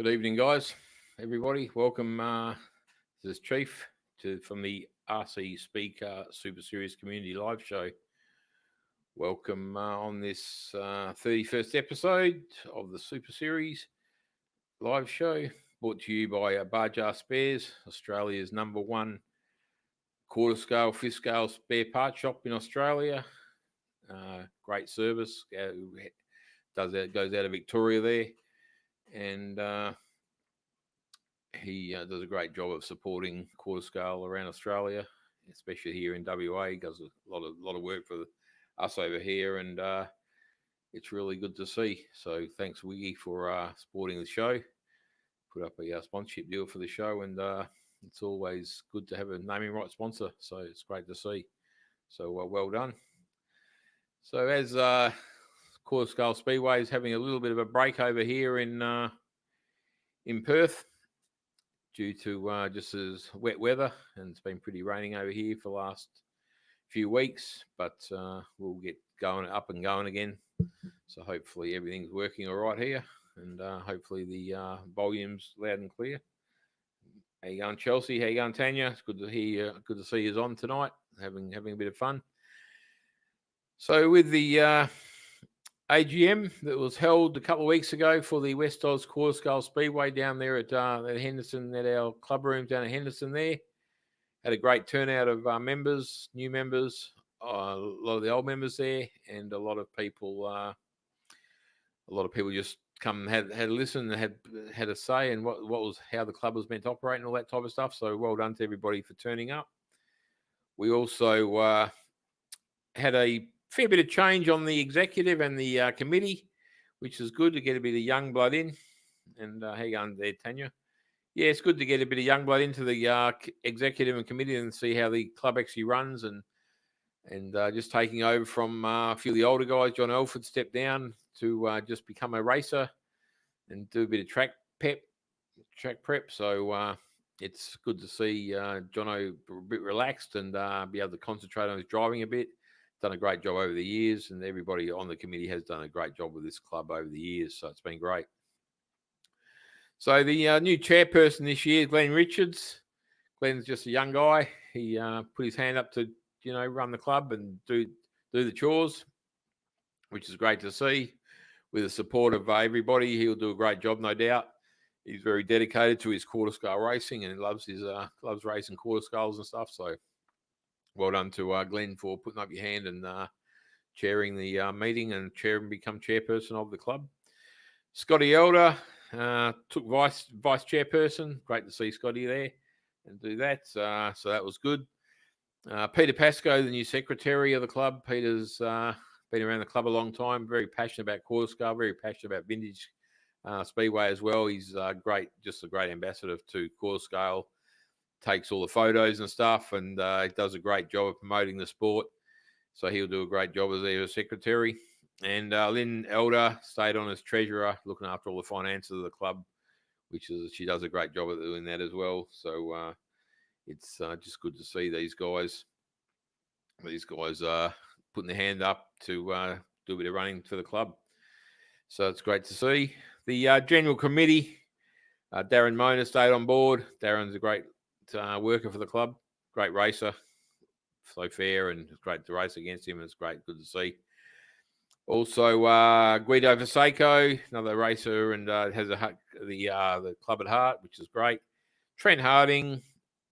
Good evening, guys. Everybody, welcome. This is Chief from the RC Speedcar Super Series Community Live Show. Welcome on this 31st episode of the Super Series Live Show, brought to you by Barjar Spares, Australia's #1 quarter scale, fifth scale spare part shop in Australia. Great service. Goes out of Victoria there, and he does a great job of supporting quarter scale around Australia, especially here in WA. He does a lot of work for us over here, and it's really good to see. So thanks, Wiggy, for supporting the show. Put up a sponsorship deal for the show, and it's always good to have a naming right sponsor. So it's great to see. So well done. So as quarter scale Speedway is having a little bit of a break over here in Perth, due to just as wet weather, and it's been pretty raining over here for the last few weeks, but we'll get up and going again. So hopefully everything's working all right here, and hopefully the volume's loud and clear. How you going, Chelsea? How you going, Tanya? It's good to hear you. Good to see you on tonight, having a bit of fun. So with the AGM that was held a couple of weeks ago for the West Oz Quarter Scale Speedway down there at Henderson, at our club room down at Henderson there. Had a great turnout of members, new members, a lot of the old members there, and a lot of people just come and had a listen and had a say in how the club was meant to operate and all that type of stuff. So well done to everybody for turning up. We also had a fair bit of change on the executive and the committee, which is good to get a bit of young blood in. And how you going there, Tanya? Yeah, it's good to get a bit of young blood into the executive and committee and see how the club actually runs, and just taking over from a few of the older guys. John Elford stepped down to just become a racer and do a bit of track prep. So it's good to see Jono a bit relaxed and be able to concentrate on his driving a bit. Done a great job over the years, and everybody on the committee has done a great job with this club over the years. So it's been great. So the new chairperson this year is Glenn Richards. Glenn's just a young guy. He put his hand up to run the club and do the chores, which is great to see. With the support of everybody, he'll do a great job, no doubt. He's very dedicated to his quarter scale racing, and he loves racing quarter scales and stuff. So well done to Glenn for putting up your hand and chairing the meeting and become chairperson of the club. Scotty Elder took vice chairperson. Great to see Scotty there and do that. So that was good. Peter Pascoe, the new secretary of the club. Peter's been around the club a long time. Very passionate about quarter scale. Very passionate about vintage speedway as well. He's just a great ambassador to quarter scale. Takes all the photos and stuff, and does a great job of promoting the sport. So he'll do a great job as their secretary. And Lynn Elder stayed on as treasurer, looking after all the finances of the club, she does a great job of doing that as well. So it's just good to see these guys. These guys are putting their hand up to do a bit of running for the club. So it's great to see. The general committee, Darren Mona stayed on board. Darren's a great worker for the club, great racer, so fair, and it's great to race against him. It's good to see. Also, Guido Vasseco, another racer, and has the club at heart, which is great. Trent Harding,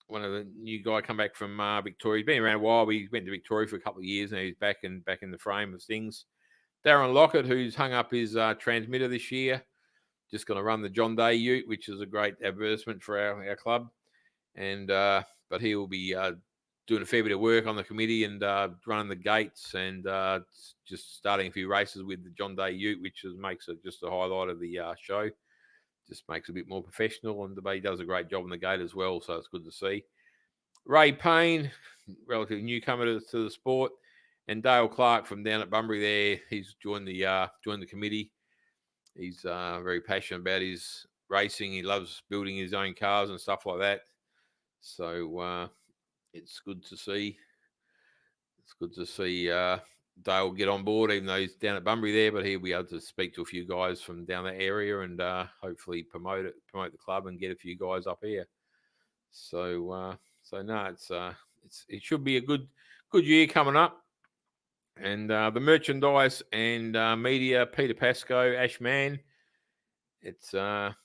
one of the new guy, come back from Victoria. He's been around a while. He went to Victoria for a couple of years, and he's back in the frame of things. Darren Lockett, who's hung up his transmitter this year, just going to run the John Day Ute, which is a great advertisement for our club. And but he will be doing a fair bit of work on the committee and running the gates and just starting a few races with the John Day Ute, which makes it just a highlight of the show. Just makes it a bit more professional, and he does a great job on the gate as well, so it's good to see. Ray Payne, relatively newcomer to the sport, and Dale Clark from down at Bunbury there, he's joined the committee. He's very passionate about his racing. He loves building his own cars and stuff like that. So it's good to see. It's good to see Dale get on board, even though he's down at Bunbury there, but he'll be able to speak to a few guys from down that area and hopefully promote the club and get a few guys up here. So no, it should be a good year coming up. And the merchandise and media, Peter Pascoe, Ashman, it's a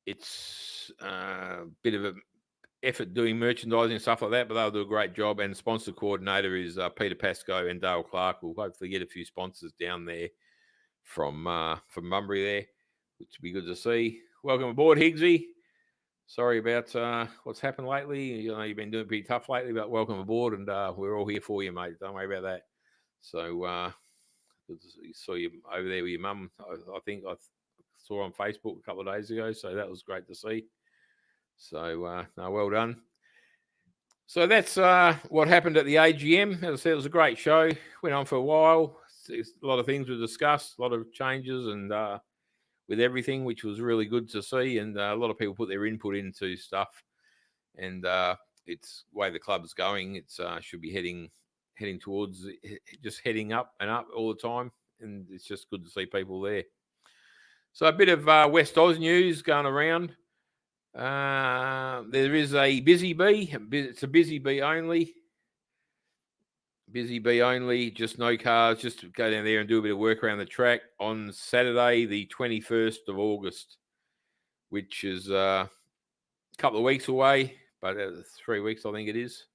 bit of an effort doing merchandising and stuff like that, but they'll do a great job. And the sponsor coordinator is Peter Pascoe and Dale Clark. We'll hopefully get a few sponsors down there from Bunbury there, which will be good to see. Welcome aboard, Higgsy. Sorry about what's happened lately. You know, you've been doing pretty tough lately, but welcome aboard, and we're all here for you, mate. Don't worry about that. So saw you over there with your mum. I think I saw on Facebook a couple of days ago, so that was great to see. So no, well done. So that's what happened at the AGM. As I said, it was a great show. Went on for a while. A lot of things were discussed, a lot of changes, and with everything, which was really good to see. And a lot of people put their input into stuff. And it's the way the club's going. It's should be heading towards, just heading up and up all the time. And it's just good to see people there. So a bit of West Oz news going around. There is a busy bee. It's a busy bee only. Busy bee only. Just no cars. Just to go down there and do a bit of work around the track on Saturday, the 21st of August, which is a couple of weeks away, but 3 weeks I think it is.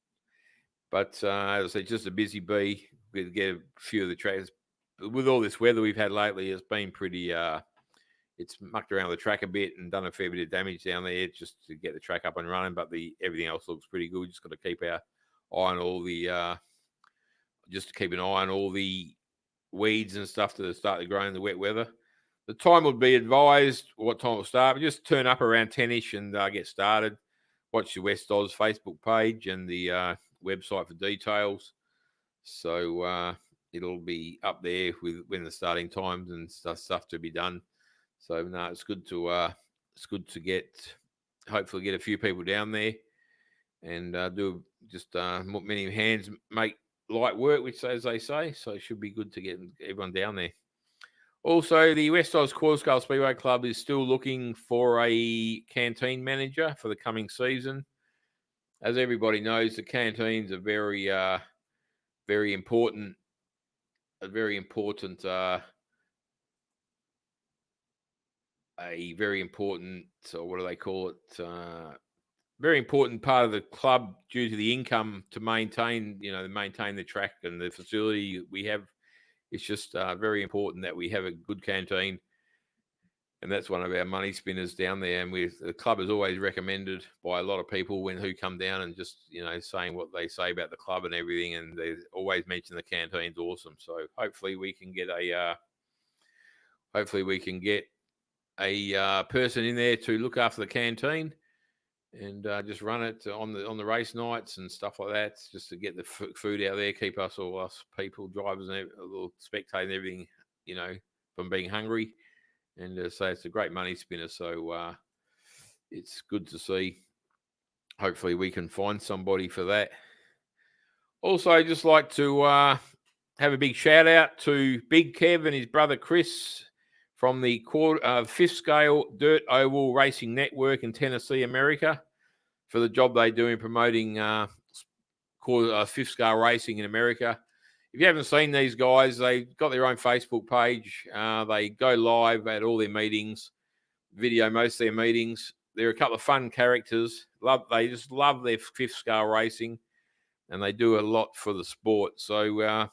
But as I say, just a busy bee. We get a few of the tracks. With all this weather we've had lately, it's been pretty. It's mucked around the track a bit and done a fair bit of damage down there just to get the track up and running. But everything else looks pretty good. Just got to keep our eye on all the, just to keep an eye on all the weeds and stuff that start to grow in the wet weather. The time would be advised what time it will start. But just turn up around 10ish and get started. Watch the West Oz Facebook page and the website for details. So it'll be up there with when the starting times and stuff to be done. So no, it's good to hopefully get a few people down there and do just many hands make light work, which as they say. So it should be good to get everyone down there. Also, the West Oz Quarter Speedway Club is still looking for a canteen manager for the coming season. As everybody knows, the canteens are very important. A very important so what do they call it? Very important part of the club due to the income to maintain the track and the facility we have. It's just very important that we have a good canteen. And that's one of our money spinners down there. And the club is always recommended by a lot of people who come down and just, saying what they say about the club and everything. And they always mention the canteen's awesome. So hopefully we can get a person in there to look after the canteen and just run it on the race nights and stuff like that, just to get the food out there, keep us people, drivers and a little spectating everything, from being hungry. And so it's a great money spinner. So it's good to see. Hopefully we can find somebody for that. Also, I'd just like to have a big shout out to Big Kev and his brother Chris from the Fifth Scale Dirt Oval Racing Network in Tennessee, America, for the job they do in promoting Fifth Scale Racing in America. If you haven't seen these guys, they've got their own Facebook page. They go live at all their meetings, video most of their meetings. They're a couple of fun characters. They just love their Fifth Scale Racing, and they do a lot for the sport. So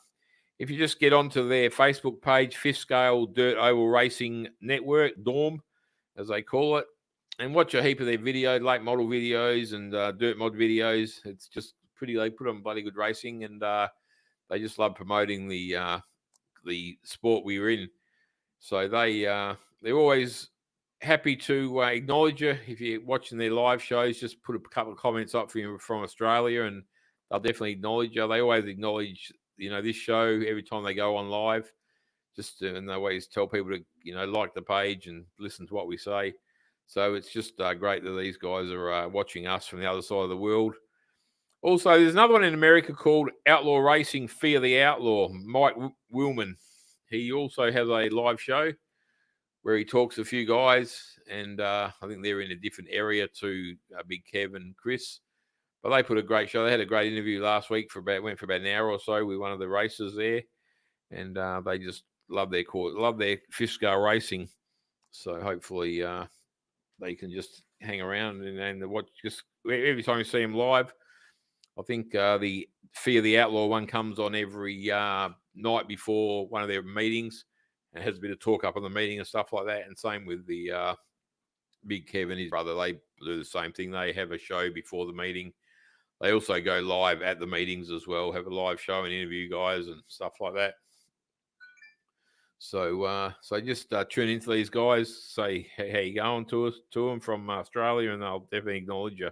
if you just get onto their Facebook page, Fifth Scale Dirt Oval Racing Network, DORM, as they call it, and watch a heap of their videos, late model videos and dirt mod videos. It's just they put on bloody good racing, and they just love promoting the sport we're in. So they're always happy to acknowledge you. If you're watching their live shows, just put a couple of comments up for you from Australia, and they'll definitely acknowledge you. They always acknowledge this show every time they go on live. And they always tell people to like the page and listen to what we say. So it's just great that these guys are watching us from the other side of the world. Also, there's another one in America called Outlaw Racing Fear the Outlaw. Mike Willman. He also has a live show where he talks to a few guys, and I think they're in a different area to Big Kev and Chris. But they put a great show. They had a great interview last week went for about an hour or so with one of the racers there, and they just love their fifth scale racing. So hopefully they can just hang around and watch. Just every time you see them live, I think the Fear the Outlaw one comes on every night before one of their meetings, and has a bit of talk up on the meeting and stuff like that. And same with the Big Kev and his brother. They do the same thing. They have a show before the meeting. They also go live at the meetings as well, have a live show and interview guys and stuff like that. So just tune into these guys, say how you going to them from Australia, and they'll definitely acknowledge you.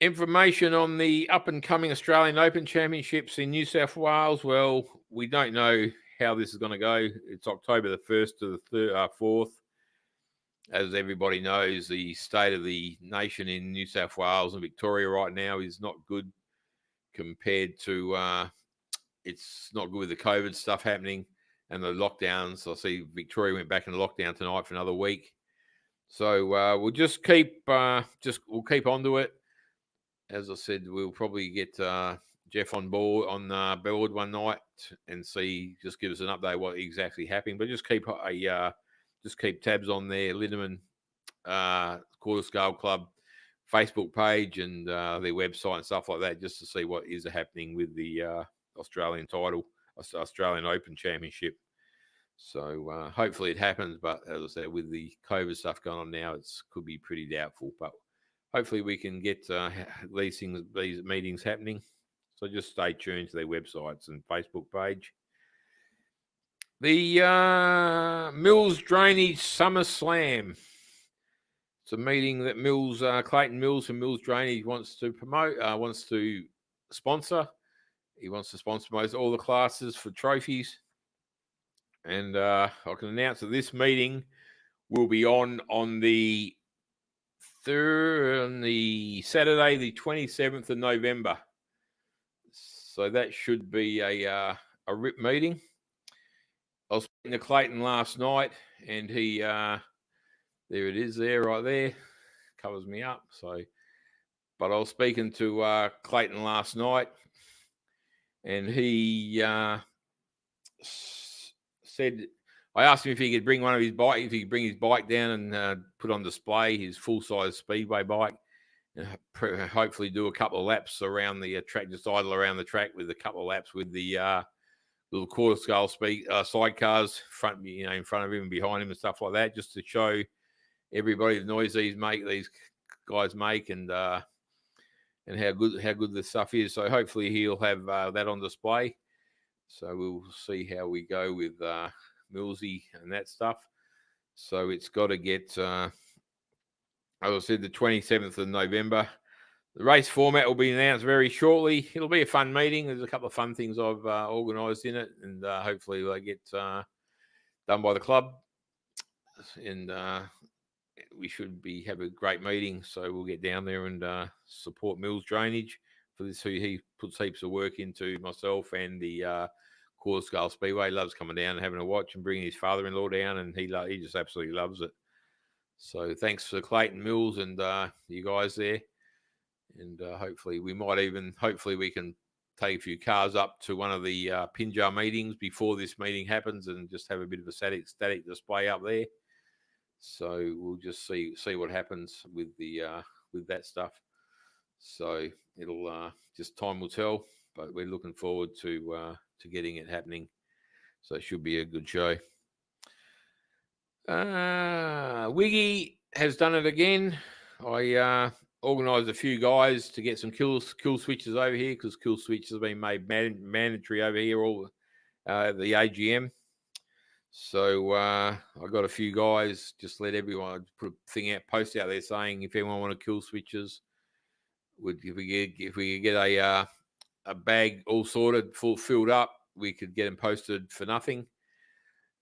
Information on the up-and-coming Australian Open Championships in New South Wales. Well, we don't know how this is going to go. It's October the 1st to the 4th. As everybody knows, the state of the nation in New South Wales and Victoria right now is not good compared to it's not good with the COVID stuff happening and the lockdowns. I see Victoria went back in lockdown tonight for another week. So we'll just keep onto it. As I said, we'll probably get Jeff on board one night and just give us an update what exactly happened. But just keep tabs on their Lindemann Quarter Scale Club Facebook page and their website and stuff like that, just to see what is happening with the Australian Open Championship. So hopefully it happens, but as I said, with the COVID stuff going on now, it could be pretty doubtful. But hopefully we can get these meetings happening. So just stay tuned to their websites and Facebook page. The Mills Drainage Summer Slam. It's a meeting that Clayton Mills from Mills Drainage wants to promote, wants to sponsor. He wants to sponsor most all the classes for trophies. And I can announce that this meeting will be on the Saturday, the 27th of November. So that should be a RIP meeting. I was speaking to Clayton last night, and he there it is right there, covers me up. But I was speaking to Clayton last night, and he said, I asked him if he could bring his bike down and put on display his full-size Speedway bike, and hopefully do a couple of laps around the track, just idle around the track with a couple of laps with the little quarter scale sidecars in front of him and behind him and stuff like that, just to show everybody the noise these guys make and how good the stuff is. So hopefully he'll have that on display. So we'll see how we go with Millsy and that stuff. So it's got to get, as I said, the 27th of November. The race format will be announced very shortly. It'll be a fun meeting. There's a couple of fun things I've organised in it, and hopefully they get done by the club. And we should have a great meeting. So we'll get down there and support Mills Drainage for this. He puts heaps of work into, myself and the Quarter Scale Speedway. Loves coming down and having a watch and bringing his father-in-law down, and he just absolutely loves it. So thanks for Clayton Mills and you guys there. And hopefully we can take a few cars up to one of the Pinjar meetings before this meeting happens and just have a bit of a static display up there. So we'll just see what happens with that stuff. So it'll just time will tell, but we're looking forward to getting it happening. So it should be a good show. Wiggy has done it again. I organised a few guys to get some kill switches over here, because kill switches have been made mandatory over here all the AGM. So I got a few guys, just let everyone put a thing out, post out there saying if anyone want to kill switches, if we could get a bag all sorted, filled up, we could get them posted for nothing.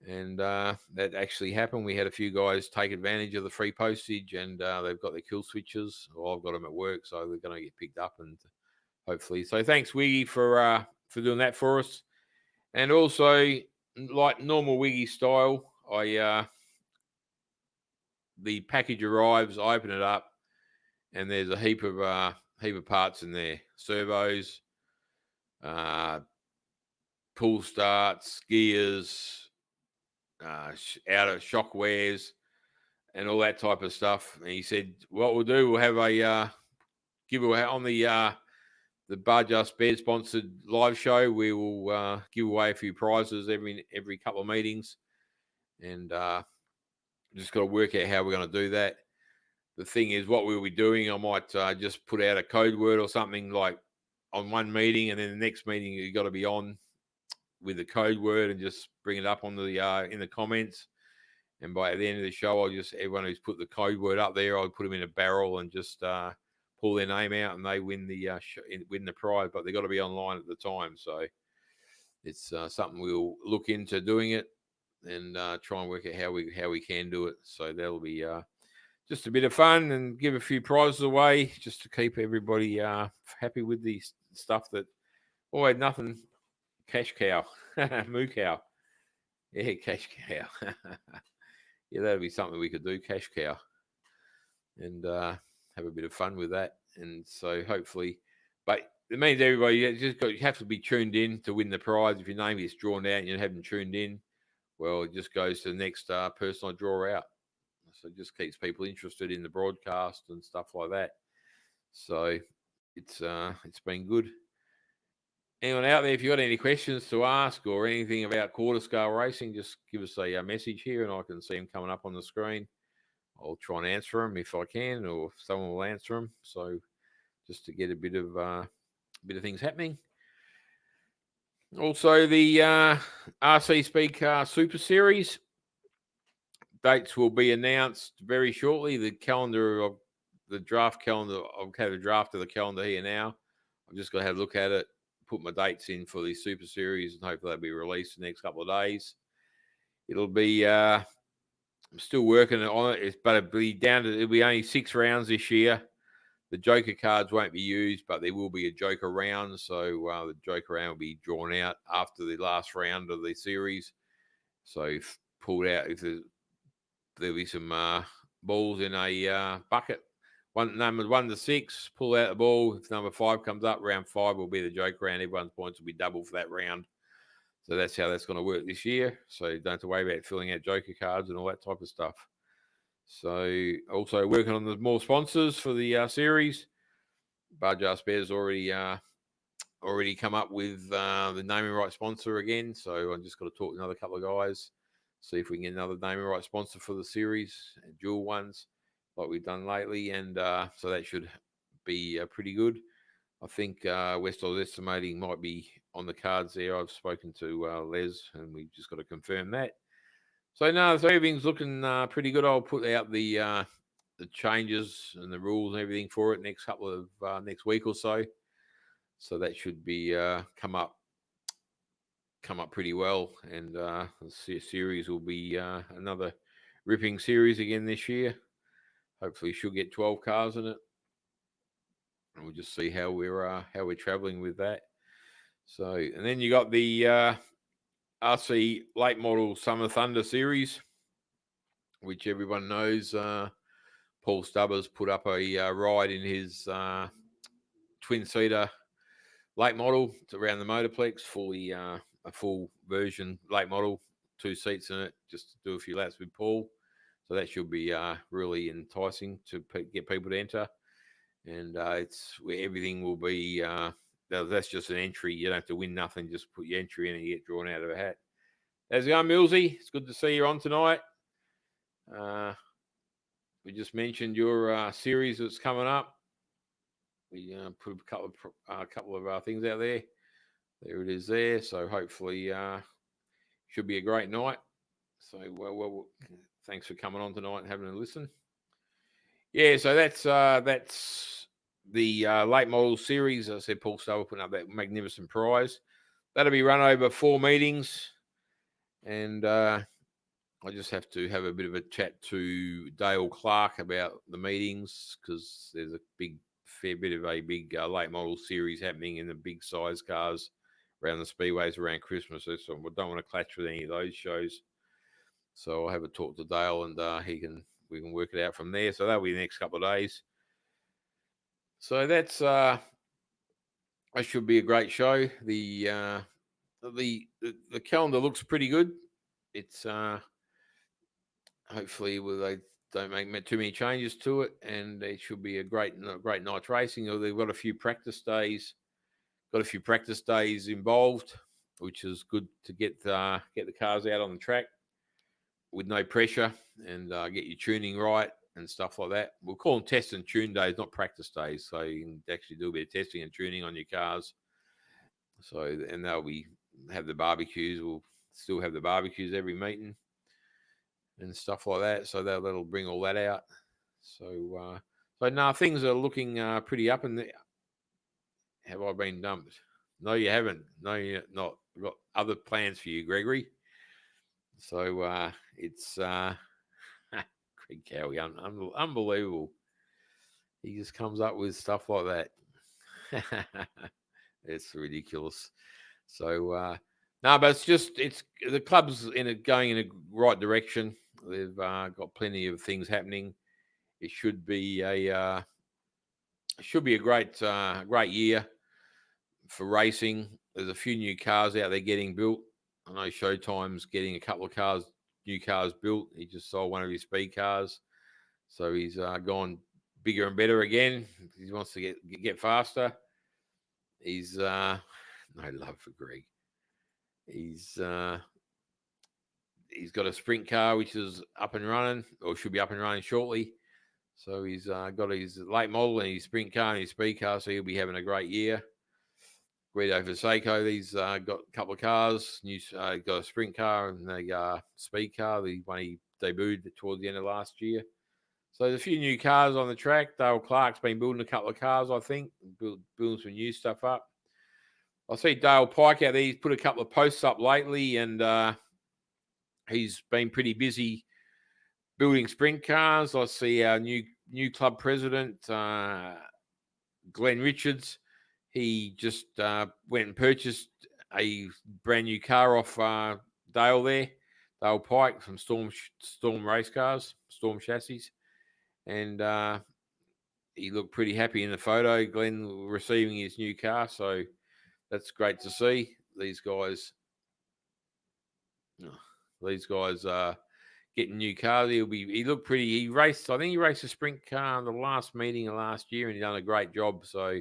And that actually happened. We had a few guys take advantage of the free postage, and they've got their kill switches. Well, I've got them at work, so they're going to get picked up, and hopefully. So thanks, Wiggy, for doing that for us. And also, like normal Wiggy style, the package arrives, I open it up, and there's a heap of parts in there: servos, pull starts, gears, outer shock wares, and all that type of stuff. And he said, "What we'll do, we'll have a giveaway on the Barjust Bear sponsored live show. We will give away a few prizes every couple of meetings, and just got to work out how we're going to do that. The thing is, what we'll be doing, I might just put out a code word or something like on one meeting, and then the next meeting you've got to be on with the code word and just bring it up on the in the comments. And by the end of the show, everyone who's put the code word up there, I'll put them in a barrel and just pull their name out, and they win the prize. But they've got to be online at the time, so it's something we'll look into doing it and try and work out how we can do it. So that'll be just a bit of fun and give a few prizes away just to keep everybody happy with the stuff that. Oh, I had nothing. Cash cow, moo cow, yeah, cash cow. Yeah, that'd be something we could do, cash cow, and have a bit of fun with that. And so hopefully, but it means everybody you have to be tuned in to win the prize. If your name gets drawn out and you haven't tuned in, well, it just goes to the next person I draw out. So it just keeps people interested in the broadcast and stuff like that. So it's been good. Anyone out there, if you've got any questions to ask or anything about quarter scale racing, just give us a message here and I can see them coming up on the screen. I'll try and answer them if I can, or if someone will answer them. So just to get a bit of things happening. Also, the RC Speedcar Super Series dates will be announced very shortly. The calendar of the draft calendar, I've had a draft of the calendar here now. I'm just going to have a look at it, put my dates in for the Super Series, and hopefully they'll be released in the next couple of days. It'll be, I'm still working on it, but it'll be only 6 rounds this year. The Joker cards won't be used, but there will be a Joker round. So the Joker round will be drawn out after the last round of the series. So if pulled out, if there'll be some balls in a bucket. Numbers 1 to 6, pull out the ball. If number 5 comes up, round 5 will be the Joker round. Everyone's points will be double for that round. So that's how that's going to work this year. So you don't have to worry about filling out Joker cards and all that type of stuff. So also working on the more sponsors for the series. Barjust Bears already come up with the naming right sponsor again. So I'm just got to talk to another couple of guys, see if we can get another naming right sponsor for the series, and dual ones like we've done lately. And so that should be pretty good. I think Westall Estimating might be on the cards there. I've spoken to Les, and we just got to confirm that. So everything's looking pretty good. I'll put out the changes and the rules and everything for it next week or so. So that should be come up pretty well, and the series will be another ripping series again this year. Hopefully, she'll get 12 cars in it, and we'll just see how we're traveling with that. So, and then you got the RC Late Model Summer Thunder Series, which everyone knows. Paul Stubbers put up a ride in his twin-seater late model around the Motorplex, fully a full version late model, 2 seats in it, just to do a few laps with Paul. So that should be really enticing to get people to enter. And it's where everything will be. That's just an entry. You don't have to win nothing. Just put your entry in and you get drawn out of a hat. How's it going, Millsy? It's good to see you on tonight. We just mentioned your series that's coming up. We put a couple of things out there. There it is there. So hopefully should be a great night. So well, thanks for coming on tonight and having a listen. Yeah, so that's the late model series. As I said, Paul Stover putting up that magnificent prize. That'll be run over 4 meetings. And I just have to have a bit of a chat to Dale Clark about the meetings, because there's a fair bit of a big late model series happening in the big size cars around the speedways around Christmas. So I don't want to clash with any of those shows. So I'll have a talk to Dale, and we can work it out from there. So that'll be the next couple of days. So that should be a great show. The calendar looks pretty good. It's hopefully they don't make too many changes to it, and it should be a great night's racing. They've got a few practice days, involved, which is good to get the cars out on the track with no pressure, and get your tuning right and stuff like that. We'll call them test and tune days, not practice days, so you can actually do a bit of testing and tuning on your cars. So, and have the barbecues. We'll still have the barbecues every meeting and stuff like that. So that'll bring all that out. So now things are looking pretty up. And have I been dumped? No, you haven't. No, you're not. I've got other plans for you, Gregory. So it's Greg Cowie, unbelievable. He just comes up with stuff like that. It's ridiculous. So no, but it's the club's going in a right direction. They've got plenty of things happening. It should be a great year for racing. There's a few new cars out there getting built. I know Showtime's getting a couple of new cars built. He just sold one of his speed cars, so he's gone bigger and better again. He wants to get faster. He's no love for Greg. He's got a sprint car which is up and running, or should be up and running shortly. So he's got his late model and his sprint car and his speed car, so he'll be having a great year. Guido Faseco, he's got a couple of cars. Got a sprint car and a speed car. The one he debuted towards the end of last year. So there's a few new cars on the track. Dale Clark's been building a couple of cars, I think, building some new stuff up. I see Dale Pike out there. He's put a couple of posts up lately, and he's been pretty busy building sprint cars. I see our new club president, Glenn Richards. He just went and purchased a brand new car off Dale Pike from Storm Race Cars, Storm Chassis, and he looked pretty happy in the photo. Glenn receiving his new car, so that's great to see. These guys getting new cars. He looked pretty. I think he raced a sprint car in the last meeting of last year, and he done a great job. So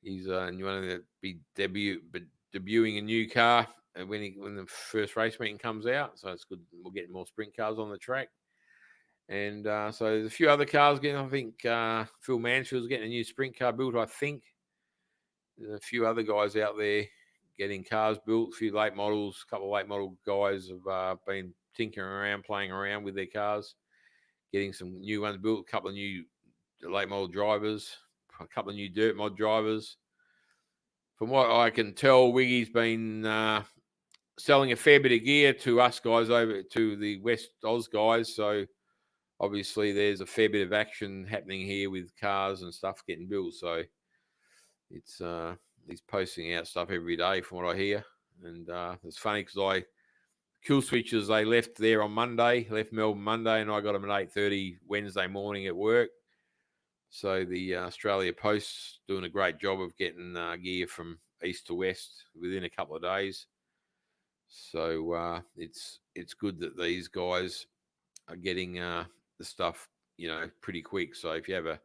he's one of the be debuting a new car when the first race meeting comes out. So it's good. We'll get more sprint cars on the track. And so there's a few other cars getting. I think Phil Mansfield's getting a new sprint car built. I think there's a few other guys out there getting cars built. A few late models. A couple of late model guys have been tinkering around, playing around with their cars, getting some new ones built. A couple of new late model drivers. A couple of new dirt mod drivers. From what I can tell, Wiggy's been selling a fair bit of gear to us guys over to the West Oz guys. So obviously there's a fair bit of action happening here with cars and stuff getting built. So it's he's posting out stuff every day from what I hear. And it's funny because Kill Switchers, they left there on Monday, left Melbourne Monday, and I got them at 8:30 Wednesday morning at work. So the Australia Post's doing a great job of getting gear from east to west within a couple of days. So it's good that these guys are getting the stuff, pretty quick. So if you have a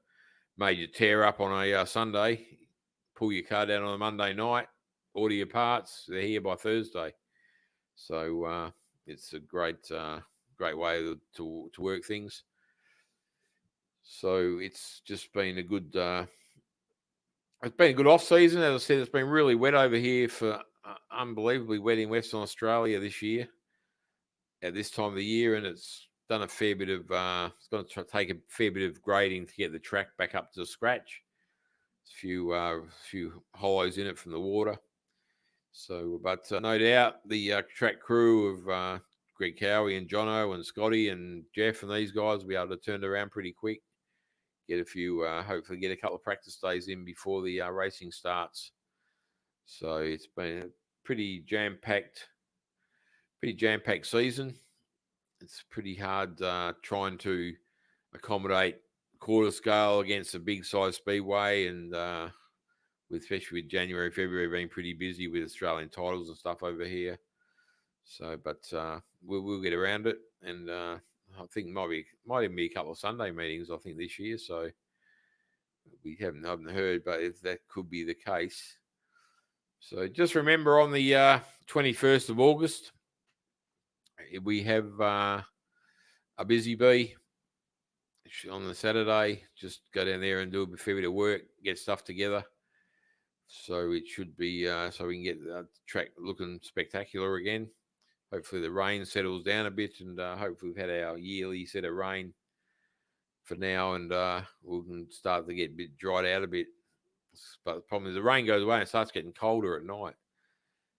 major tear up on a Sunday, pull your car down on a Monday night, order your parts, they're here by Thursday. So it's a great way to work things. So it's just been a good off season. As I said, it's been really wet over here for unbelievably wet in Western Australia this year at this time of the year, and it's done a fair bit of it's going to take a fair bit of grading to get the track back up to scratch. A few hollows in it from the water. So, but no doubt the track crew of Greg Cowie and Jono and Scotty and Jeff and these guys will be able to turn it around pretty quick. Get a few, hopefully get a couple of practice days in before the racing starts. So it's been a pretty jam-packed season. It's pretty hard trying to accommodate quarter scale against a big size speedway, and especially with January, February being pretty busy with Australian titles and stuff over here. So, but we'll get around it, and I think might even be a couple of Sunday meetings. I think this year, so we haven't heard, but if that could be the case. So just remember on the 21st of August, we have a busy bee on the Saturday. Just go down there and do a fair bit of work, get stuff together. So it should be so we can get the track looking spectacular again. Hopefully the rain settles down a bit, and hopefully we've had our yearly set of rain for now, and we can start to get a bit dried out a bit. But the problem is the rain goes away and it starts getting colder at night.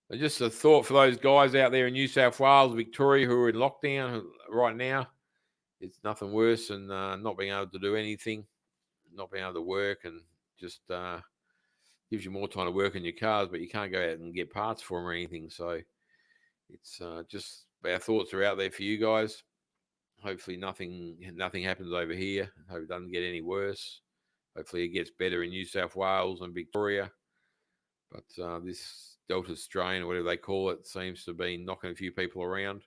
And just a thought for those guys out there in New South Wales, Victoria, who are in lockdown right now. It's nothing worse than not being able to do anything, not being able to work, and just gives you more time to work on your cars, but you can't go out and get parts for them or anything. So it's just our thoughts are out there for you guys. Hopefully nothing happens over here. Hope it doesn't get any worse. Hopefully it gets better in New South Wales and Victoria. But this Delta strain, or whatever they call it, seems to have been knocking a few people around.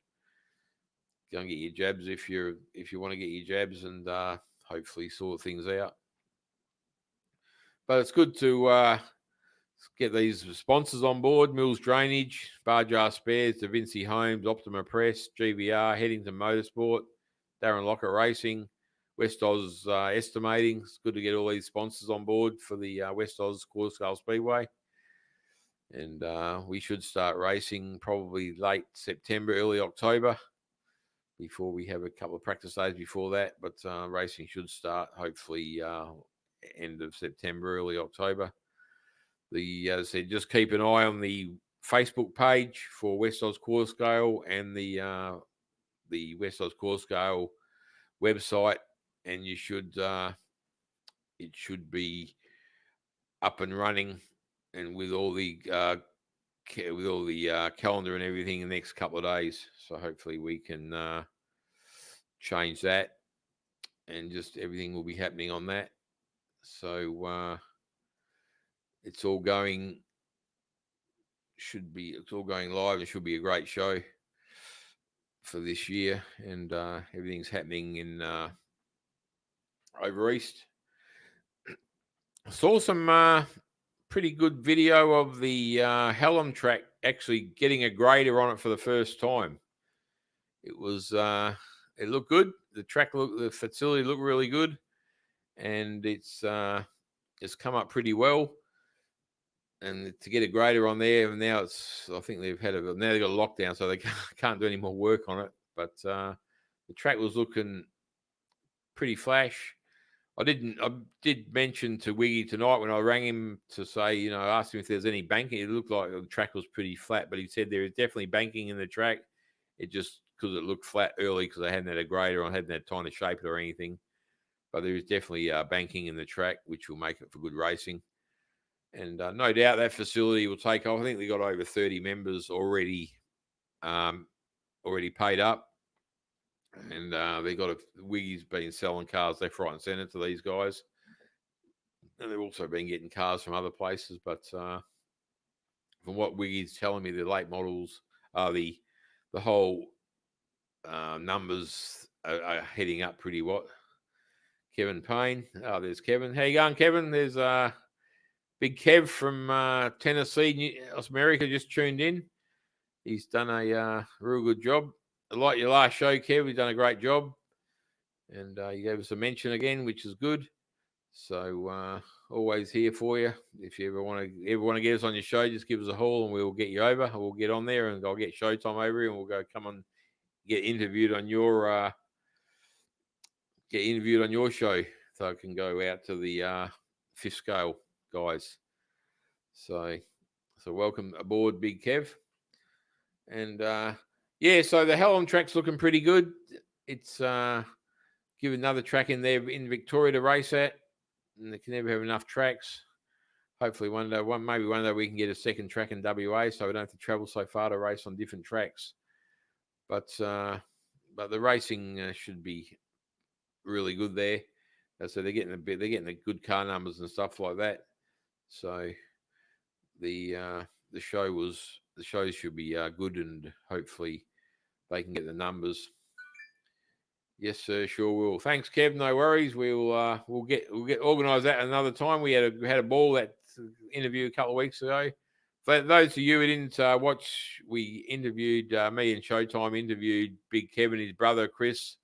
Go and get your jabs if you want to get your jabs, and hopefully sort things out. But it's good to get these sponsors on board: Mills Drainage, Barjar Spares, Da Vinci Homes, Optima Press, GVR, Headington Motorsport, Darren Lockett Racing, West Oz Estimating. It's good to get all these sponsors on board for the West Oz Quarter Scale Speedway. And we should start racing probably late September, early October, before we have a couple of practice days before that. But racing should start hopefully end of September, early October. As I said, just keep an eye on the Facebook page for West Oz Quarter Scale and the West Oz Quarter Scale website, and you should it should be up and running, and with all the calendar and everything in the next couple of days. So hopefully we can change that, and just everything will be happening on that. So it's all going live. It should be a great show for this year, and everything's happening in over east. I saw some pretty good video of the Hallam track actually getting a grader on it for the first time. It was it looked good. The facility looked really good, and it's come up pretty well. And to get a grader on there, and now I think they've got a lockdown, so they can't do any more work on it. But the track was looking pretty flash. I did mention to Wiggy tonight when I rang him to say, asked him if there's any banking. It looked like the track was pretty flat, but he said there is definitely banking in the track. It just because it looked flat early because I hadn't had a grader, I hadn't had time to shape it or anything. But there is definitely banking in the track, which will make it for good racing. And no doubt that facility will take off. I think they got over 30 members already paid up. And Wiggy's been selling cars left, right, and centre to these guys. And they've also been getting cars from other places. But from what Wiggy's telling me, the late models are the whole numbers are heading up pretty what? Kevin Payne. Oh, there's Kevin. How you going, Kevin? There's Big Kev from Tennessee, America, just tuned in. He's done a real good job. I like your last show, Kev. You've done a great job. And you gave us a mention again, which is good. So always here for you. If you ever want to get us on your show, just give us a call and we'll get you over. We'll get on there and I'll get Showtime over here and we'll come on get interviewed on your show, so I can go out to the fifth scale guys. So So welcome aboard, Big Kev. And yeah, so the Hallam track's looking pretty good. It's give another track in there in Victoria to race at, and they can never have enough tracks. Hopefully maybe one day we can get a second track in WA, so we don't have to travel so far to race on different tracks. But the racing should be really good there. So they're getting the good car numbers and stuff like that. So the shows should be good, and hopefully they can get the numbers. Yes, sir, sure will. Thanks, Kev. No worries. We'll get organised that another time. We had a ball that interview a couple of weeks ago. For those of you who didn't watch, we interviewed me and Showtime interviewed Big Kev and his brother Chris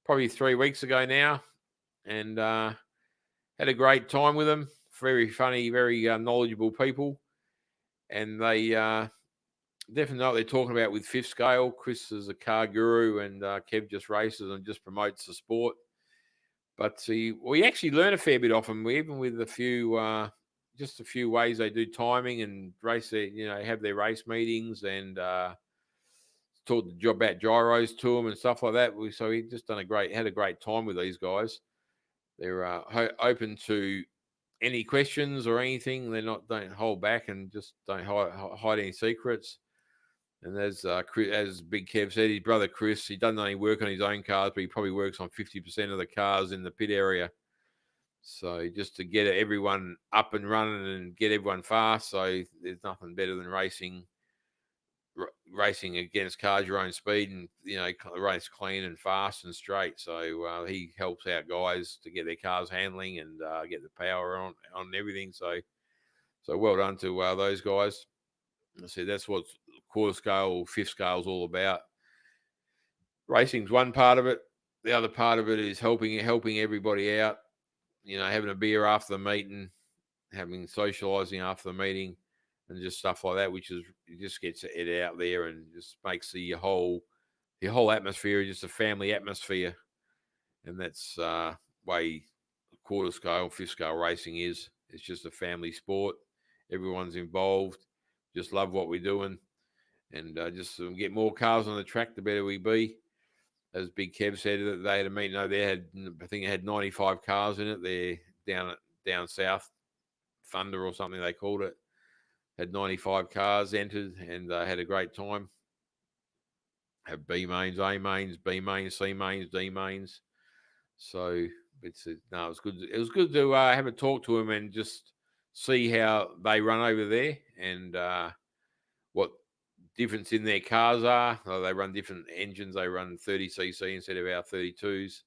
probably 3 weeks ago now, and had a great time with them. Very funny, very knowledgeable people, and they definitely know what they're talking about with fifth scale. Chris is a car guru, and Kev just races and just promotes the sport. But we actually learn a fair bit off them, even with a few ways they do timing and race. Have their race meetings and talk about gyros to them and stuff like that. So he just had a great time with these guys. They're open to any questions or anything. Don't hold back and just don't hide any secrets. And as Big Kev said, his brother Chris, he doesn't only work on his own cars, but he probably works on 50% of the cars in the pit area. So just to get everyone up and running and get everyone fast. So there's nothing better than racing against cars your own speed, and race clean and fast and straight. So he helps out guys to get their cars handling and get the power on everything. So well done to those guys. I said that's what quarter scale, fifth scale is all about. Racing's one part of it. The other part of it is helping everybody out. Having a beer after the meeting, having socialising after the meeting, and just stuff like that, which just gets it out there and just makes the whole atmosphere just a family atmosphere. And that's way quarter scale, fifth scale racing is. It's just a family sport. Everyone's involved. Just love what we're doing. And just get more cars on the track, the better we be. As Big Kev said, that they had a meeting. I think it had 95 cars in it. They're down south, Thunder or something they called it. Had 95 cars entered and had a great time. Have B mains, A mains, B mains, C mains, D mains. So it was good. It was good to have a talk to them and just see how they run over there and what difference in their cars are. They run different engines. They run 30cc instead of our 32s.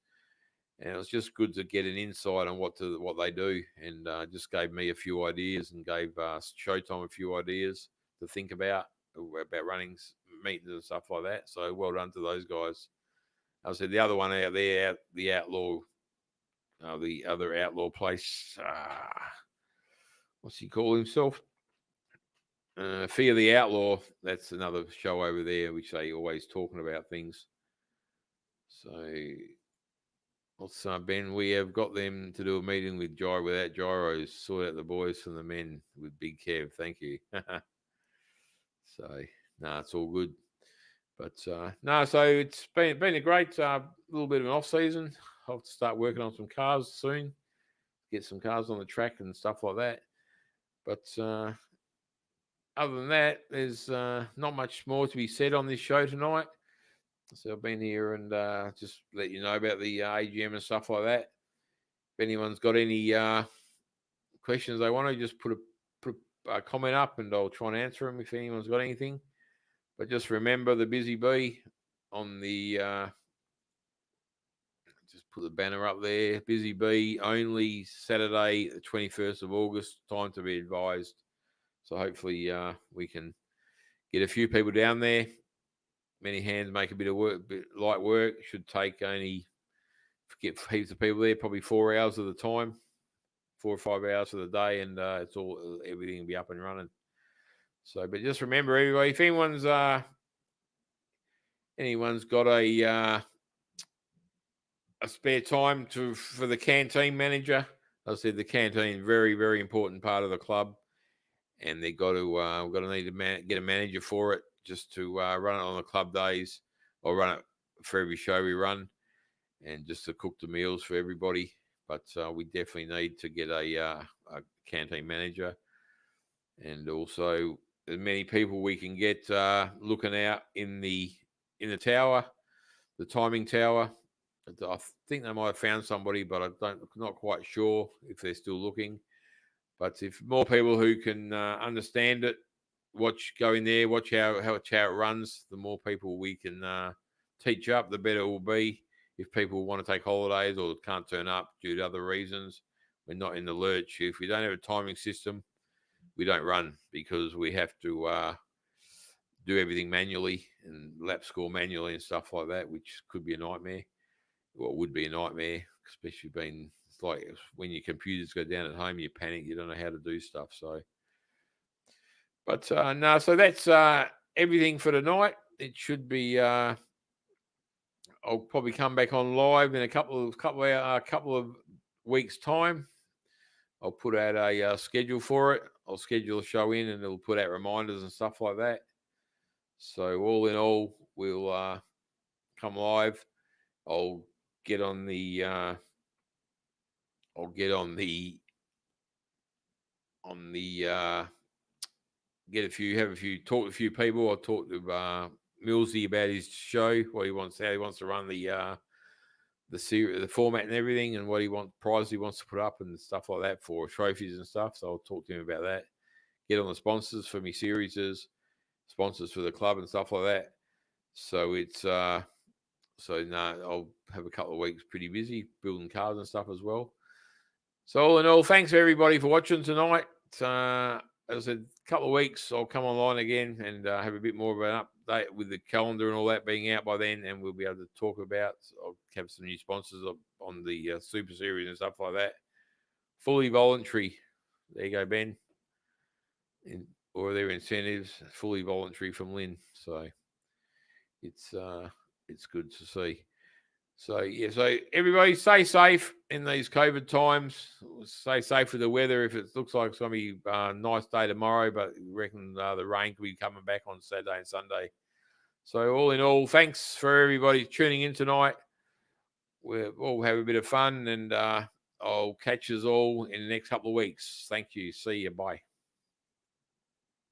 And it was just good to get an insight on what they do, and just gave me a few ideas and gave Showtime a few ideas to think about running meetings and stuff like that. So well done to those guys. I said the other one out there, the other outlaw place. What's he call himself? Fear the Outlaw. That's another show over there, which they always talking about things. So, Ben, we have got them to do a meeting without gyros. Sort out the boys from the men with Big Kev. Thank you. So, it's all good. But so it's been a great little bit of an off season. I'll have to start working on some cars soon. Get some cars on the track and stuff like that. But other than that, there's not much more to be said on this show tonight. So I've been here and just let you know about the AGM and stuff like that. If anyone's got any questions they want to, just put a comment up and I'll try and answer them if anyone's got anything. But just remember the Busy Bee on the... just put the banner up there. Busy Bee, only Saturday, the 21st of August, time to be advised. So hopefully we can get a few people down there. Many hands make a bit of work, light work. Should take only, get heaps of people there, probably 4 hours of the time, 4 or 5 hours of the day, and everything will be up and running. So, but just remember, everybody, if anyone's got a spare time for the canteen manager, I said the canteen, very, very important part of the club. and we've got to need to get a manager for it, just to run it on the club days, or run it for every show we run, and just to cook the meals for everybody. But we definitely need to get a canteen manager, and also as many people we can get looking out in the tower, the timing tower. I think they might have found somebody, but I'm not quite sure if they're still looking. But if more people who can understand it, go in there, watch how it runs, the more people we can teach up, the better it will be. If people want to take holidays or can't turn up due to other reasons, we're not in the lurch. If we don't have a timing system, we don't run, because we have to do everything manually and lap score manually and stuff like that, which could be a nightmare. Well, would be a nightmare, especially it's like when your computers go down at home, you panic, you don't know how to do stuff. So, but no, so that's everything for tonight. It should be. I'll probably come back on live in a couple of weeks' time. I'll put out a schedule for it. I'll schedule a show in, and it'll put out reminders and stuff like that. So all in all, we'll come live. I'll get on the have a few talk to a few people. I'll talk to Millsy about his show, how he wants to run the series, the format and everything, and prize he wants to put up and stuff like that for trophies and stuff. So I'll talk to him about that. Get on the sponsors for me series, sponsors for the club and stuff like that. So it's I'll have a couple of weeks pretty busy building cars and stuff as well. So all in all, thanks everybody for watching tonight. As I said, a couple of weeks I'll come online again and have a bit more of an update with the calendar and all that being out by then, and we'll be able to talk about. I'll have some new sponsors on the Super Series and stuff like that. Fully voluntary. There you go, Ben. Or their incentives, fully voluntary from Lynn. So it's good to see. So yeah, so everybody stay safe in these COVID times. Stay safe with the weather. If it looks like it's going to be a nice day tomorrow, but we reckon the rain could be coming back on Saturday and Sunday. So all in all, thanks for everybody tuning in tonight. We'll all have a bit of fun, and I'll catch us all in the next couple of weeks. Thank you. See you. Bye.